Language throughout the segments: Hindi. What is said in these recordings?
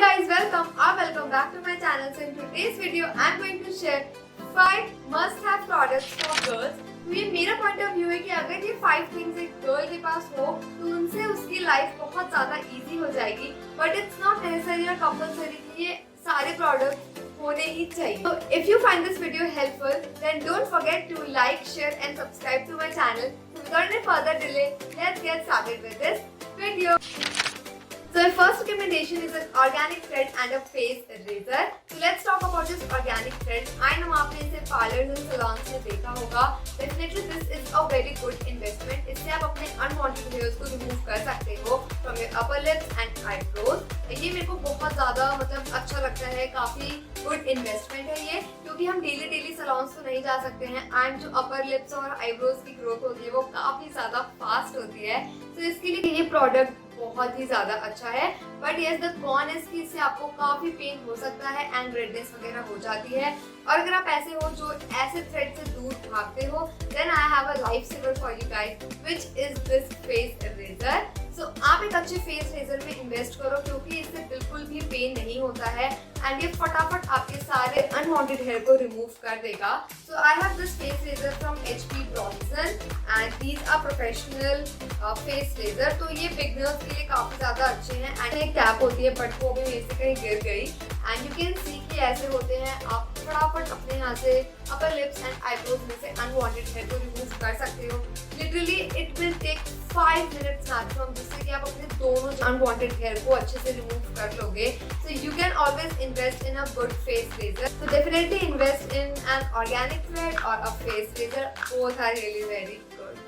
guys, welcome back to my channel. So in today's video, I'm going to share 5 must-have products for girls. तो ये मेरा पॉइंट ऑफ व्यू है कि अगर ये 5 थिंग्स एक गर्ल के पास हो तो उनसे उसकी लाइफ बहुत ज्यादा इजी हो जाएगी. बट इट्स नॉट नेसेसरी और कंपल्सरी कि ये सारे प्रोडक्ट होने ही चाहिए. So if you find this video helpful, then don't forget to like, share and subscribe to my channel. So without any further delay, let's get started with this video. So the first recommendation is an organic thread and a face eraser. So let's talk about this organic thread. I know आपने इसे parlors and salons में देखा होगा. Definitely this is a very good investment. इससे आप अपने unwanted hairs को remove कर सकते हो from your upper lips and eyebrows. ये मेरे को बहुत ज़्यादा अच्छा लगता है. काफ़ी good investment है ये, क्योंकि हम डेली salons तो नहीं जा सकते हैं and जो upper lips और eyebrows की growth होती है वो काफ़ी ज़्यादा fast होती है. तो इसके लिए ये product बहुत ही ज्यादा अच्छा है. But yes the con is कि इससे आपको काफी पेन हो सकता है एंड रेडनेस वगैरह हो जाती है. और अगर आप ऐसे हो जो ऐसे थ्रेड से दूर भागते हो, then I have a life saver for you guys which is this face eraser. So आप एक अच्छे फेस इरेजर में इन्वेस्ट करो, क्योंकि इससे बिल्कुल भी पेन नहीं होता है एंड ये फटाफट आपके सारे अनवांटेड हेयर को रिमूव कर देगा. So I have this face eraser from HP Bronson and these are professional face eraser. तो ये बिगनर्स के लिए काफी ज्यादा अच्छे हैं. एंड एक कैप होती है बट वो भी मेरे से कहीं गिर गई एंड यू कैन सी कि ऐसे होते हैं. आप फटाफट अपने यहाँ से अपर लिप्स एंड आईब्रोज में से अनवांटेड हेयर को रिमूव कर सकते हो. Literally it will take 5 minutes maximum, जिससे कि आप अपने दोनों अनवांटेड हेयर को अच्छे से रिमूव कर लोगे. So you can always invest in a good face razor. So definitely invest in an organic thread और a face razor. Both are really very good.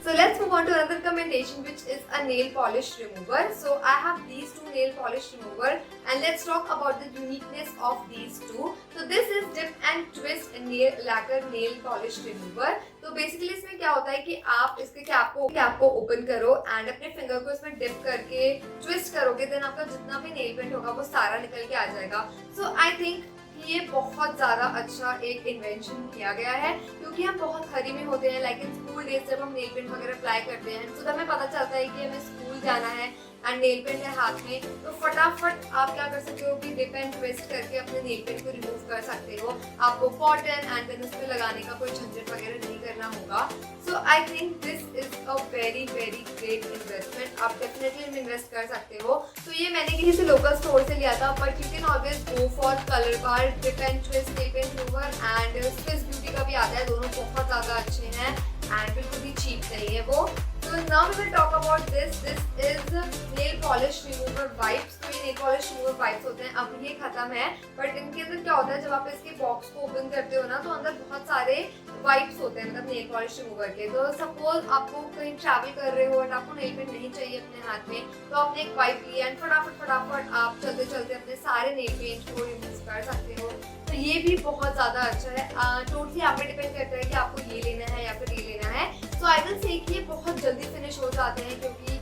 So let's move on to another recommendation, which is a nail polish remover. So I have these two nail polish remover and let's talk about the uniqueness of these two. So this is dip and twist nail lacquer nail polish remover. तो बेसिकली इसमें क्या होता है कि आप इसके कैप को ओपन करो एंड अपने फिंगर को इसमें डिप करके ट्विस्ट करोगे, देन आपका जितना भी नेल पेंट होगा वो सारा निकल के आ जाएगा. सो आई थिंक ये बहुत ज़्यादा अच्छा एक इन्वेंशन किया गया है, क्योंकि हम बहुत हरी में होते हैं. लाइक इन स्कूल डेज जब हम नेल पेंट वगैरह अप्लाई करते हैं तो हमें पता चलता है कि हमें स्कूल जाना है एंड नेल पेंट है हाथ में, तो फटाफट आप क्या कर सकते हो कि डिप एंड ट्विस्ट करके अपने नेल पेंट को रिमूव कर सकते हो. आपको कॉटन एंड देन उस पर लगाने का कोई झंझट वगैरह नहीं करना होगा. So I think this is a very great investment. आप डेफिनेटली इनमें इन्वेस्ट कर सकते हो. तो ये मैंने किसी से लोकल स्टोर से लिया था, but you can always go for colour bar, dip and twist nail paint remover and Swiss Beauty का भी आता है. दोनों बहुत ज़्यादा अच्छे हैं एंड बिल्कुल भी चीप नहीं है वो. So now we will talk about this. This is nail polish remover wipes. तो ये nail polish remover wipes होते हैं. अब ये खत्म है, बट इनके अंदर क्या होता है, जब आप इसके बॉक्स को ओपन करते हो ना तो अंदर बहुत सारे वाइप्स होते हैं, मतलब नेल पॉलिश रिमूवर के. तो सपोज आपको कहीं ट्रैवल कर रहे हो और आपको नेल पेंट नहीं चाहिए अपने हाथ में, तो आपने एक वाइप लिया एंड फटाफट आप चलते चलते अपने सारे नेल पेंट को रिमूव कर सकते हो. तो ये भी बहुत ज़्यादा अच्छा है. टोटली आप पे डिपेंड करता है कि आपको ये लेना है या फिर ये लेना है. तो आई विल से कि ये बहुत जल्दी फिनिश हो जाते हैं, क्योंकि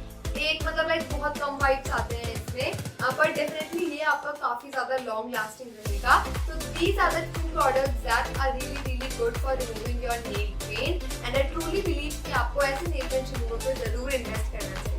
एक लाइक बहुत कम वाइप्स आते हैं इसमें, पर डेफिनेटली ये आपका काफ़ी ज़्यादा लॉन्ग लास्टिंग रहेगा. तो these are the 2 products that are really good for removing your nail paint and I truly believe कि आपको ऐसे नेल पेंट रिमूवर पर जरूर इन्वेस्ट करना चाहिए.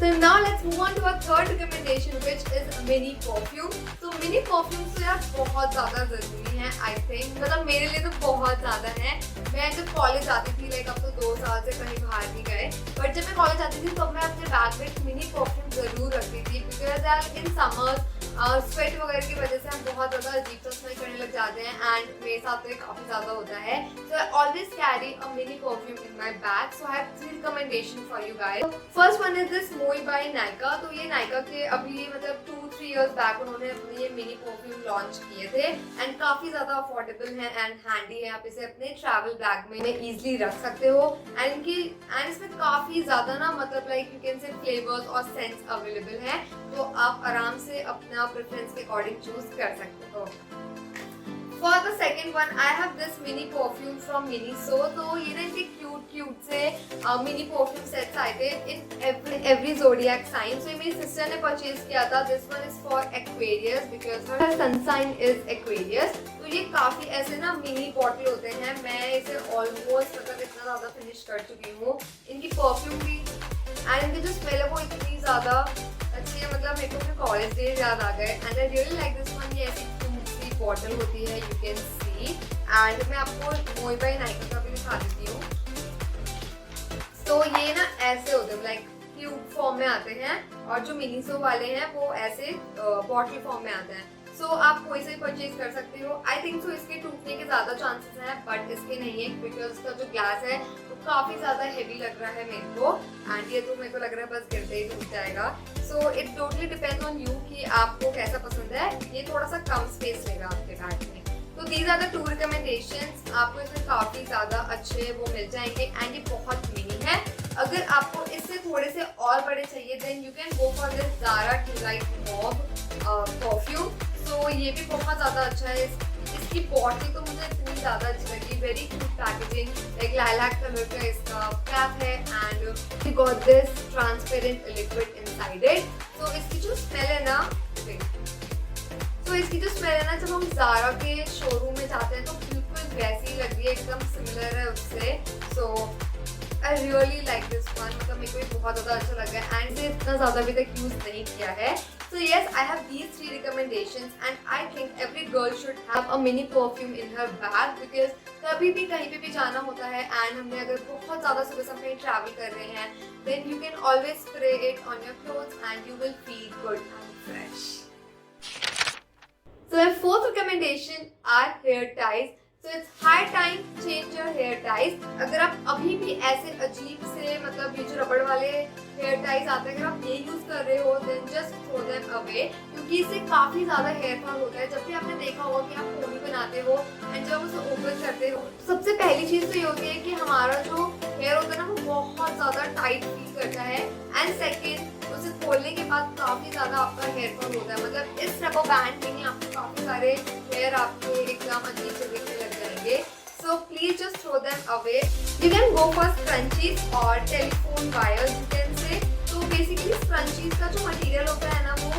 So now let's move on to our third recommendation, which is mini perfume. So mini perfume तो यार बहुत ज़्यादा ज़रूरी है. I think मतलब मेरे लिए तो बहुत ज़्यादा है. मैं जब कॉलेज आती थी, लाइक अब तो 2 साल से कहीं बाहर नहीं गए, बट जब मैं कॉलेज आती थी तो मैं अपने बैग में मिनी परफ्यूम जरूर रखती थी, बिकॉज इन समर स्वेट वगैरह की वजह से हम बहुत ज़्यादा अजीब सा स्मेल करने लग जाते हैं एंड मेरे साथ तो ये काफ़ी ज़्यादा होता है. So I always carry a mini perfume in my bag. So I have 3 recommendation for you guys. First one is this Moi by Nykaa. तो ये नायका के अभी 2-3 इयर्स बैक उन्होंने अपने ये मिनी परफ्यूम लॉन्च किए थे एंड काफ़ी ज़्यादा अफोर्डेबल है एंड हैंडी है. आप इसे अपने ट्रैवल बैग में ईजिली रख सकते हो एंड इसमें काफ़ी ज़्यादा ना like you can say flavours और सेंट्स अवेलेबल हैं, तो आप आराम से अपना प्रेफरेंस के अकॉर्डिंग चूज कर सकते हो. For the second one, I have this mini perfume from Miniso. तो ये ना इनके क्यूट से मिनी परफ्यूम सेट्स आए थे इन एवरी ज़ोडिएक साइन. सो मेरी सिस्टर ने परचेज किया था. This one is for Aquarius because her sun sign is Aquarius. तो ये काफ़ी ऐसे ना मिनी बॉटल होते हैं. मैं इसे ऑलमोस्ट इतना ज़्यादा फिनिश कर चुकी हूँ. इनकी परफ्यूम भी एंड इनकी जो स्मेल है वो इतनी ज़्यादा कॉलेज डेज याद आ गए and I really like this one. ये ऐसी क्यूट सी बॉटल होती है, यू कैन सी। एंड मैं आपको मोई बाई नाइका का भी दिखा देती हूँ। तो ये ना ऐसे होते हैं, लाइक क्यूब फॉर्म में आते हैं और जो मिनीसो वाले हैं वो ऐसे बॉटल फॉर्म में आते हैं। सो आप कोई से भी परचेज कर सकते हो। आई थिंक सो इसके टूटने के ज्यादा चांसेस हैं बट इसके नहीं है, बिकॉज इसका जो ग्लास है वो काफी ज्यादा हेवी लग रहा है मेरे को। एंड ये तो मेरे को लग रहा है बस गिरते ही टूट जाएगा। So it totally depends on you कि आपको कैसा पसंद है। ये थोड़ा सा कम स्पेस लेगा आपके बैग में। तो दीज आर द 2 रिकमेंडेशंस। आपको इसमें काफी ज्यादा अच्छे वो मिल जाएंगे एंड ये बहुत मिनी है। अगर आपको इससे थोड़े से और बड़े चाहिए then you can go for this Zara twilight mauve perfume. तो ये भी बहुत ज़्यादा अच्छा है। इसकी बॉटल तो मुझे इतनी ज़्यादा अच्छी लगी, very cute packaging, like lilac colour का इसका कैप है and we got this transparent liquid inside it. तो इसकी जो स्मेल है ना, जब हम ज़ारा के शोरूम में जाते हैं तो बिल्कुल वैसी लग रही है, एकदम सिमिलर है उससे। So I really like this one. मतलब मेरे को ये बहुत ज़्यादा अच्छा लगा है एंड इसे इतना ज़्यादा अभी तक यूज़ नहीं किया है। So yes, I have these 3 recommendations and I think every girl should have a mini perfume in her bag because कभी भी कहीं पे भी जाना होता है एंड हमने अगर बहुत ज़्यादा सुबह से कहीं ट्रैवल कर रहे हैं then you can always spray it on your clothes and you will feel good and fresh. So my 4th recommendation are hair ties. So it's high time change your hair ties. अगर आप अभी भी ऐसे अजीब से मतलब ये जो रबड़ वाले हेयर टाइज आते हैं अगर आप ये यूज कर रहे हो then just throw them away, क्योंकि इससे काफी ज्यादा हेयर फॉल होता है। जब भी आपने देखा होगा कि आप पोनी बनाते हो एंड जब उसे ओपन करते हो सबसे पहली चीज तो ये होती है कि हमारा जो हेयर होता है ना वो बहुत ज्यादा टाइट फील करता है एंड सेकेंड उसे खोलने के बाद काफी ज्यादा आपका हेयर फॉल होता है। मतलब इस रबर बैंड में ही आपको काफी सारे हेयर आपके एकदम अजीब से दिखने लग जाएंगे। So please just throw them away. You can go for scrunchies or telephone wires you can say. तो basically scrunchies का जो मटेरियल होता है ना वो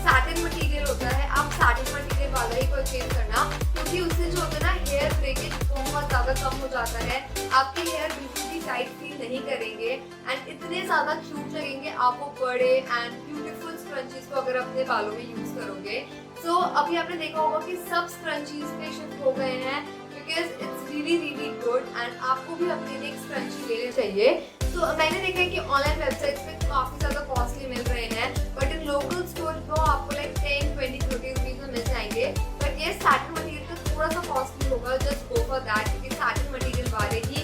satin मटेरियल होता है। आप satin मटेरियल वाला ही परचेज करना क्योंकि उससे जो होता है ना हेयर ब्रेकेज बहुत ज़्यादा कम हो जाता है। आपके हेयर बिल्कुल भी टाइट फील नहीं करेंगे एंड इतने ज़्यादा क्यूट लगेंगे आपको बड़े एंड ब्यूटीफुल स्क्रंचीज को अगर अपने बालों में यूज करोगे। सो अभी आपने देखा होगा कि सब स्क्रंचीज पे शिफ्ट हो गए हैं because it's really good and आपको भी अपने लिए एक स्क्रंची लेने चाहिए। तो मैंने देखा है कि ऑनलाइन वेबसाइट्स पे काफी ज्यादा कॉस्टली मिल रहे हैं बट इन लोकल स्टोर तो आपको लाइक 10, 20, 30 रुपीज में मिल जाएंगे। बट ये सैटिन मटेरियल तो थोड़ा सा कॉस्टली होगा, जस्ट गो फॉर दैट क्योंकि सैटिन मटेरियल वाले ही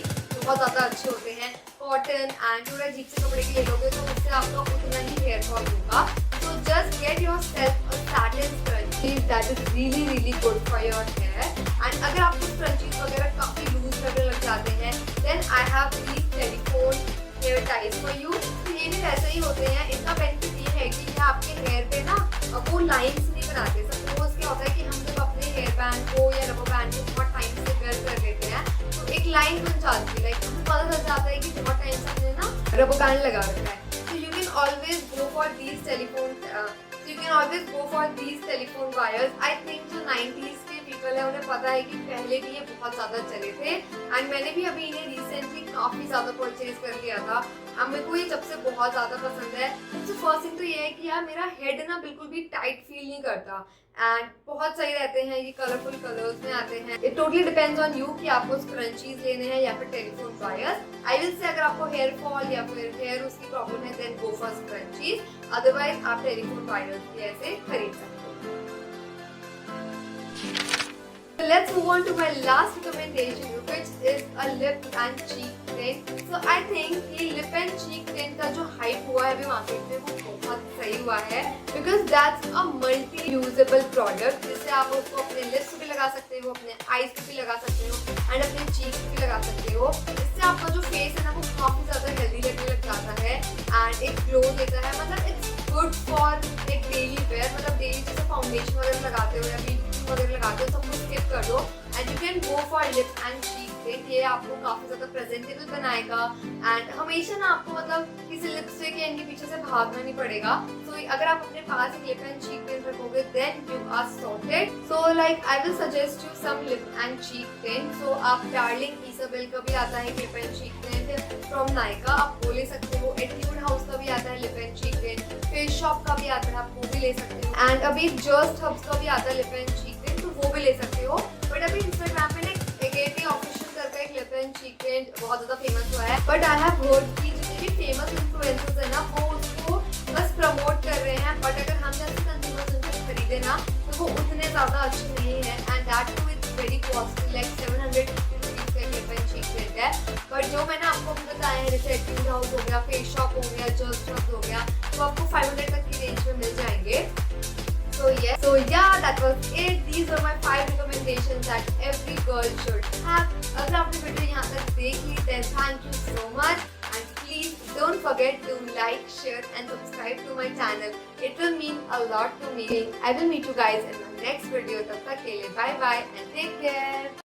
बहुत ज्यादा अच्छे होते हैं। कॉटन एंड थोड़ा अजीब से कपड़े के ले लोगे तो उससे आपका उतना ही हेयर फॉल होगा। So just get yourself a satin scrunchie that is really good for your hair. And अगर आपको scrunchies वगैरह काफी लूज लगने लग जाते हैं, then I have these telephone hair ties for you. तो ये भी वैसे ही होते हैं। इनका बेनिफिट ये है कि ये आपके हेयर पे ना वो लाइंस नहीं बनाते। सपोज क्या होता है कि हम जब अपने हेयर बैंड को या रबर बैंड को बहुत टाइम से वेयर कर लेते हैं तो एक लाइन बन जाती है, लाइक हमें पता चल जाता है कि बहुत टाइम से हमने ना रबर बैंड लगा रखा है। always go for these telephone wires. I think जो 90s के people है उन्हें पता है कि पहले भी ये बहुत ज्यादा चले थे एंड मैंने भी अभी इन्हें रिसेंटली काफी ज्यादा परचेज कर लिया था। अब मेरे को ये जब से बहुत ज्यादा पसंद है। सबसे फर्स्ट थिंग तो ये है कि यार मेरा हेड ना बिल्कुल भी टाइट फील नहीं करता एंड बहुत सही रहते हैं। ये कलरफुल कलर्स में आते हैं। It totally depends on you कि आपको स्क्रंचीज लेने हैं या फिर telephone wires. I will say अगर आपको हेयर फॉल या फिर हेयर उसकी प्रॉब्लम है then go for scrunchies, otherwise आप टेलीफोन वायर्स भी ऐसे खरीद सकते हो। So let's move on to my last recommendation which is a lip and cheek tint. So I think ये lip and cheek tint का जो hype हुआ है अभी मार्केट में वो बहुत सही हुआ है because that's a multi-usable product जिससे आप उसको अपने lips पे भी लगा सकते हो, अपने eyes पे भी लगा सकते हो and अपने cheek पे भी लगा सकते हो। इससे आपका जो face है ना वो काफी ज्यादा healthy लगने लग जाता है and एक glow देता है। मतलब it's good for एक daily wear, मतलब daily जैसे फाउंडेशन वगैरह लगाते हो या वगैरह लगाते हो सब कुछ स्किप कर दो and you can go for lip and cheek exfoliate, ये आपको काफी ज्यादा प्रेजेंटेबल बनाएगा एंड हमेशा ना आपको मतलब किसी लिपस्टिक या इनके पीछे से भागना नहीं पड़ेगा। सो अगर आप अपने पास एक लिप एंड चीक टिंट रखोगे then you are sorted. So like I will suggest you some lip and cheek tint. So आप डार्लिंग इसाबेल का भी आता है lip and cheek tint from Nykaa, आप वो ले सकते हो। एट्यूड हाउस का भी आता है lip and cheek tint, face shop का भी आता है, आप वो भी ले सकते हो। एंड अभी जस्ट हब्स का भी आता है लिप एंड चीक टिंट, तो वो भी ले सकते हो। बट अभी इंस्टाग्राम पे ना एकेटी ऑफिशियल करके एक लिप एंड चीक टिंट बहुत ज्यादा फेमस हुआ है। बट आई हैव हर्ड कि जितने भी फेमस इन्फ्लुएंसर्स है ना वो उसको बस प्रमोट कर रहे हैं, बट अगर हम जैसे कंज्यूमर्स उनसे खरीदे ना तो वो उतने ज्यादा अच्छे नहीं है and that too it's very costly, like 750 rupees का लिप एंड चीक टिंट है। बट जो मैंने आपको बताया है जैसे एट्यूड हाउस हो गया, फेस शॉप हो गया, जस्ट हब्स हो गया, तो आपको 500 तक की रेंज में मिल जाएंगे। So yeah, that was it. These are my 5 recommendations that every girl should have. अगर आपने वीडियो यहाँ तक देख ली then thank you so much and please don't forget to like, share and subscribe to my channel. It will mean a lot to me. I will meet you guys in my next video. तब तक के लिए bye bye and take care.